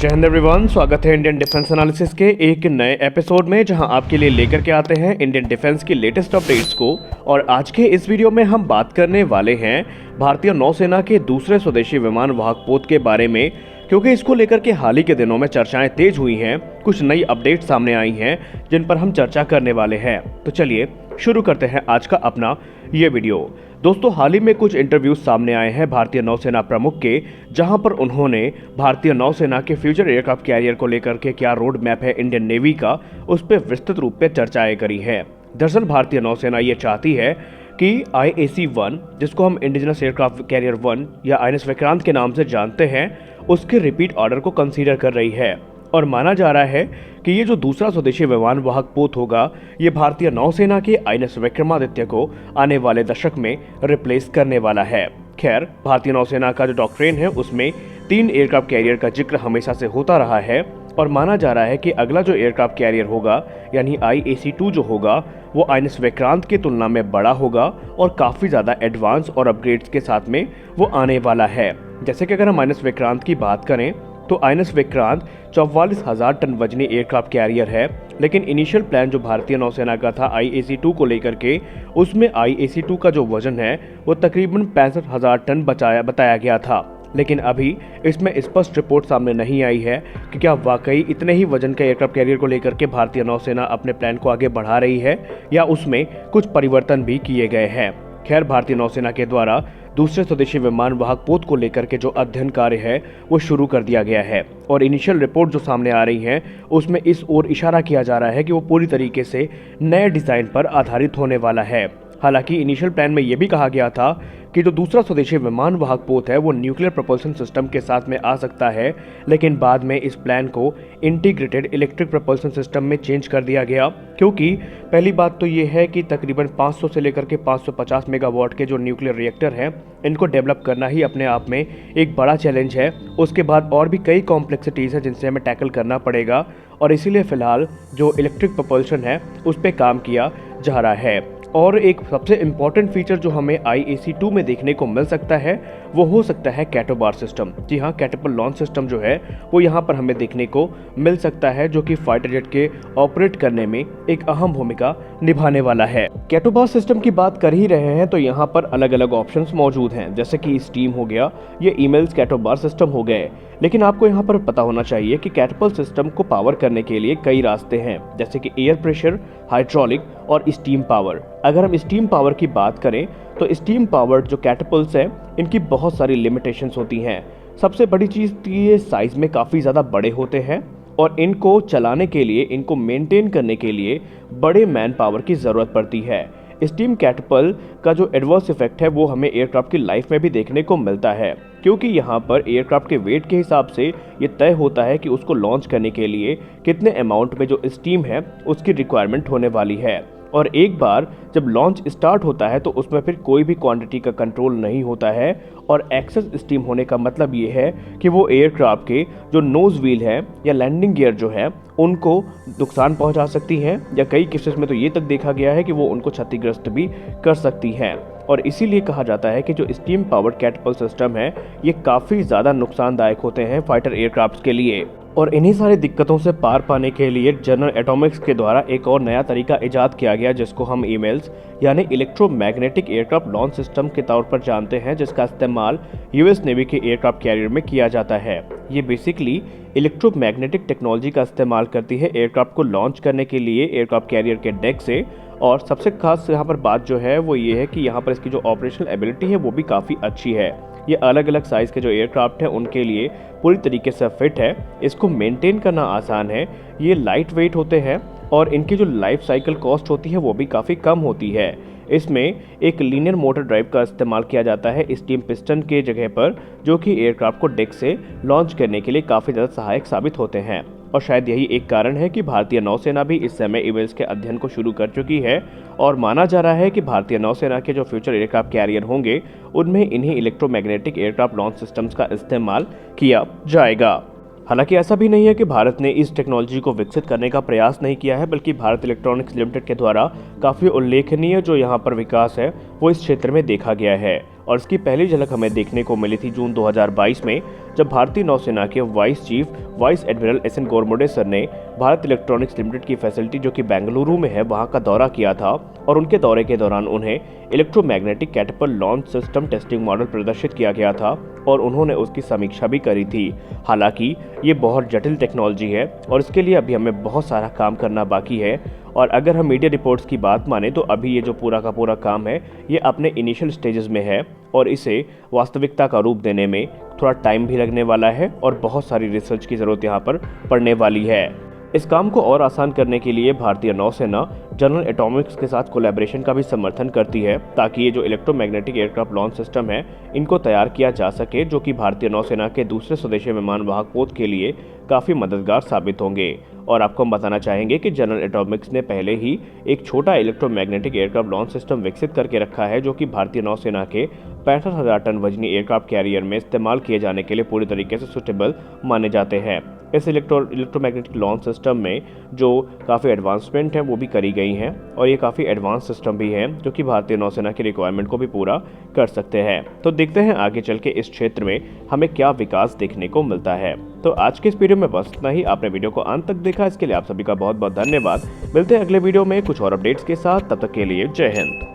जय हिंद एवरीवन, स्वागत है इंडियन डिफेंस एनालिसिस के एक नए एपिसोड में, जहां आपके लिए लेकर के आते हैं इंडियन डिफेंस की लेटेस्ट अपडेट्स को। और आज के इस वीडियो में हम बात करने वाले हैं भारतीय नौसेना के दूसरे स्वदेशी विमान वाहक पोत के बारे में, क्योंकि इसको लेकर के हाल ही के दिनों में चर्चाएं तेज हुई हैं। कुछ नई अपडेट सामने आई हैं जिन पर हम चर्चा करने वाले हैं। तो चलिए शुरू करते हैं आज का अपना ये वीडियो। दोस्तों, हाल ही में कुछ इंटरव्यूज सामने आए हैं भारतीय नौसेना प्रमुख के, जहां पर उन्होंने भारतीय नौसेना के फ्यूचर एयरक्राफ्ट कैरियर को लेकर के क्या रोड मैप है इंडियन नेवी का, उस पर विस्तृत रूप में चर्चाएं करी हैं। दरअसल भारतीय नौसेना ये चाहती है कि IAC-1, जिसको हम इंडिजिनस एयरक्राफ्ट कैरियर 1 या INS विक्रांत के नाम से जानते हैं, उसके रिपीट ऑर्डर को कंसीडर कर रही है। और माना जा रहा है कि ये जो दूसरा स्वदेशी विमान वाहक पोत होगा, ये भारतीय नौसेना के INS विक्रमादित्य को आने वाले दशक में रिप्लेस करने वाला है। खैर, भारतीय नौसेना का जो डॉक्ट्रिन है उसमें 3 एयरक्राफ्ट कैरियर का जिक्र हमेशा से होता रहा है, और माना जा रहा है कि अगला जो एयरक्राफ्ट कैरियर होगा यानी IAC-2 जो होगा, वो INS विक्रांत की तुलना में बड़ा होगा और काफ़ी ज़्यादा एडवांस और अपग्रेड्स के साथ में वो आने वाला है। जैसे कि अगर हम INS विक्रांत की बात करें तो INS विक्रांत 44,000 टन वजनी एयरक्राफ्ट कैरियर है, लेकिन इनिशियल प्लान जो भारतीय नौसेना का था IAC-2 को लेकर के, उसमें IAC-2 का जो वजन है वो तकरीबन 65,000 टन बताया गया था। लेकिन अभी इसमें स्पष्ट रिपोर्ट सामने नहीं आई है कि क्या वाकई इतने ही वजन के एयरक्राफ्ट कैरियर को लेकर के भारतीय नौसेना अपने प्लान को आगे बढ़ा रही है या उसमें कुछ परिवर्तन भी किए गए हैं। खैर, भारतीय नौसेना के द्वारा दूसरे स्वदेशी विमान वाहक पोत को लेकर के जो अध्ययन कार्य है वो शुरू कर दिया गया है, और इनिशियल रिपोर्ट जो सामने आ रही हैं उसमें इस ओर इशारा किया जा रहा है कि वो पूरी तरीके से नए डिज़ाइन पर आधारित होने वाला है। हालांकि इनिशियल प्लान में ये भी कहा गया था कि जो दूसरा स्वदेशी विमान वाहक पोत है वो न्यूक्लियर प्रोपल्शन सिस्टम के साथ में आ सकता है, लेकिन बाद में इस प्लान को इंटीग्रेटेड इलेक्ट्रिक प्रोपल्शन सिस्टम में चेंज कर दिया गया, क्योंकि पहली बात तो ये है कि तकरीबन 500 से लेकर के 550 मेगावाट के जो न्यूक्लियर रिएक्टर हैं, इनको डेवलप करना ही अपने आप में एक बड़ा चैलेंज है। उसके बाद और भी कई कॉम्प्लेक्सिटीज़ हैं जिनसे हमें टैकल करना पड़ेगा, और इसीलिए फ़िलहाल जो इलेक्ट्रिक प्रोपल्शन है उस पर काम किया जा रहा है। और एक सबसे इम्पॉर्टेंट फीचर जो हमें IAC-2 में देखने को मिल सकता है वो हो सकता है कैटोबार सिस्टम। जी हाँ, कैटपल लॉन्च सिस्टम जो है वो यहाँ पर हमें देखने को मिल सकता है, जो कि फाइटर जेट के ऑपरेट करने में एक अहम भूमिका निभाने वाला है। कैटोबार सिस्टम की बात कर ही रहे हैं तो यहाँ पर अलग अलग ऑप्शंस मौजूद हैं, जैसे कि स्टीम हो गया, ये ईमेल्स कैटोबार सिस्टम हो गए। लेकिन आपको यहाँ पर पता होना चाहिए कि कैटपल सिस्टम को पावर करने के लिए कई रास्ते हैं, जैसे कि एयर प्रेशर, हाइड्रोलिक और स्टीम पावर। अगर हम स्टीम पावर की बात करें तो स्टीम पावर्ड जो कैटपल्स हैं इनकी बहुत सारी लिमिटेशंस होती हैं। सबसे बड़ी चीज़ ये साइज़ में काफ़ी ज़्यादा बड़े होते हैं, और इनको चलाने के लिए, इनको मेंटेन करने के लिए बड़े मैन पावर की ज़रूरत पड़ती है। स्टीम कैटपल का जो एडवर्स इफेक्ट है वो हमें एयरक्राफ्ट की लाइफ में भी देखने को मिलता है, क्योंकि यहाँ पर एयरक्राफ्ट के वेट के हिसाब से ये तय होता है कि उसको लॉन्च करने के लिए कितने अमाउंट में जो स्टीम है उसकी रिक्वायरमेंट होने वाली है। और एक बार जब लॉन्च स्टार्ट होता है तो उसमें फिर कोई भी क्वांटिटी का कंट्रोल नहीं होता है, और एक्सेस स्टीम होने का मतलब ये है कि वो एयरक्राफ्ट के जो नोज व्हील है या लैंडिंग गियर जो है उनको नुकसान पहुंचा सकती हैं, या कई केसेस में तो ये तक देखा गया है कि वो उनको क्षतिग्रस्त भी कर सकती हैं। और इसीलिए कहा जाता है कि जो स्टीम पावर्ड कैटपल सिस्टम है ये काफ़ी ज़्यादा नुकसानदायक होते हैं फाइटर एयरक्राफ्ट के लिए। और इन्हीं सारी दिक्कतों से पार पाने के लिए जनरल एटॉमिक्स के द्वारा एक और नया तरीका इजाद किया गया, जिसको हम ईमेल्स यानी इलेक्ट्रोमैग्नेटिक एयरक्राफ्ट लॉन्च सिस्टम के तौर पर जानते हैं, जिसका इस्तेमाल US नेवी के एयरक्राफ्ट कैरियर में किया जाता है। ये बेसिकली इलेक्ट्रोमैग्नेटिक टेक्नोलॉजी का इस्तेमाल करती है एयरक्राफ्ट को लॉन्च करने के लिए एयरक्राफ्ट कैरियर के डेक से। और सबसे खास यहाँ पर बात जो है वो ये है कि यहाँ पर इसकी जो ऑपरेशनल एबिलिटी है वो भी काफ़ी अच्छी है। ये अलग अलग साइज़ के जो एयरक्राफ्ट हैं उनके लिए पूरी तरीके से फिट है, इसको मेंटेन करना आसान है, ये लाइट वेट होते हैं, और इनकी जो लाइफ साइकिल कॉस्ट होती है वो भी काफ़ी कम होती है। इसमें एक लीनियर मोटर ड्राइव का इस्तेमाल किया जाता है स्टीम पिस्टन के जगह पर, जो कि एयरक्राफ्ट को डेक से लॉन्च करने के लिए काफ़ी ज़्यादा सहायक साबित होते हैं। और शायद यही एक कारण है कि भारतीय नौसेना भी इस समय ईमेल्स के अध्ययन को शुरू कर चुकी है, और माना जा रहा है कि भारतीय नौसेना के जो फ्यूचर एयरक्राफ्ट कैरियर होंगे उनमें इन्हीं इलेक्ट्रोमैग्नेटिक एयरक्राफ्ट लॉन्च सिस्टम्स का इस्तेमाल किया जाएगा। हालांकि ऐसा भी नहीं है कि भारत ने इस टेक्नोलॉजी को विकसित करने का प्रयास नहीं किया है, बल्कि भारत इलेक्ट्रॉनिक्स लिमिटेड के द्वारा काफ़ी उल्लेखनीय जो यहाँ पर विकास है वो इस क्षेत्र में देखा गया है। और इसकी पहली झलक हमें देखने को मिली थी जून 2022 में, जब भारतीय नौसेना के vice chief vice admiral S N Ghormade sir ने भारत इलेक्ट्रॉनिक्स लिमिटेड की फैसिलिटी जो कि बेंगलुरु में है वहां का दौरा किया था और उनके दौरे के दौरान उन्हें electromagnetic catapult launch system testing model प्रदर्शित किया गया था और उन्होंने उसकी समीक्षा भी करी थी। हालांकि ये बहुत जटिल टेक्नोलॉजी है और इसके लिए अभी हमें बहुत सारा काम करना बाकी है और अगर हम मीडिया रिपोर्ट्स की बात माने तो अभी ये जो पूरा का पूरा काम है ये अपने इनिशियल स्टेजेस में है और इसे वास्तविकता का रूप देने में थोड़ा टाइम भी लगने वाला है और बहुत सारी रिसर्च की ज़रूरत यहाँ पर पड़ने वाली है। इस काम को और आसान करने के लिए भारतीय नौसेना जनरल एटॉमिक्स के साथ कोलैबोरेशन का भी समर्थन करती है ताकि ये जो इलेक्ट्रोमैग्नेटिक एयरक्राफ्ट लॉन्च सिस्टम है इनको तैयार किया जा सके जो कि भारतीय नौसेना के दूसरे स्वदेशी विमान वाहक पोत के लिए काफ़ी मददगार साबित होंगे। और आपको हम बताना चाहेंगे कि जनरल एटॉमिक्स ने पहले ही एक छोटा इलेक्ट्रोमैग्नेटिक एयरक्राफ्ट लॉन्च सिस्टम विकसित करके रखा है जो कि भारतीय नौसेना के 65,000 टन वजनी एयरक्राफ्ट कैरियर में इस्तेमाल किए जाने के लिए पूरी तरीके से सुटेबल माने जाते हैं। इस इलेक्ट्रोमैग्नेटिक लॉन्च सिस्टम में जो काफ़ी एडवांसमेंट है वो भी करी गई हैं और ये काफ़ी एडवांस सिस्टम भी है जो कि भारतीय नौसेना की रिक्वायरमेंट को भी पूरा कर सकते हैं। तो देखते हैं आगे चल के इस क्षेत्र में हमें क्या विकास देखने को मिलता है। तो आज के इस वीडियो में बस इतना ही। आपने वीडियो को अंत तक देखा इसके लिए आप सभी का बहुत बहुत धन्यवाद। मिलते हैं अगले वीडियो में कुछ और अपडेट्स के साथ, तब तक के लिए जय हिंद।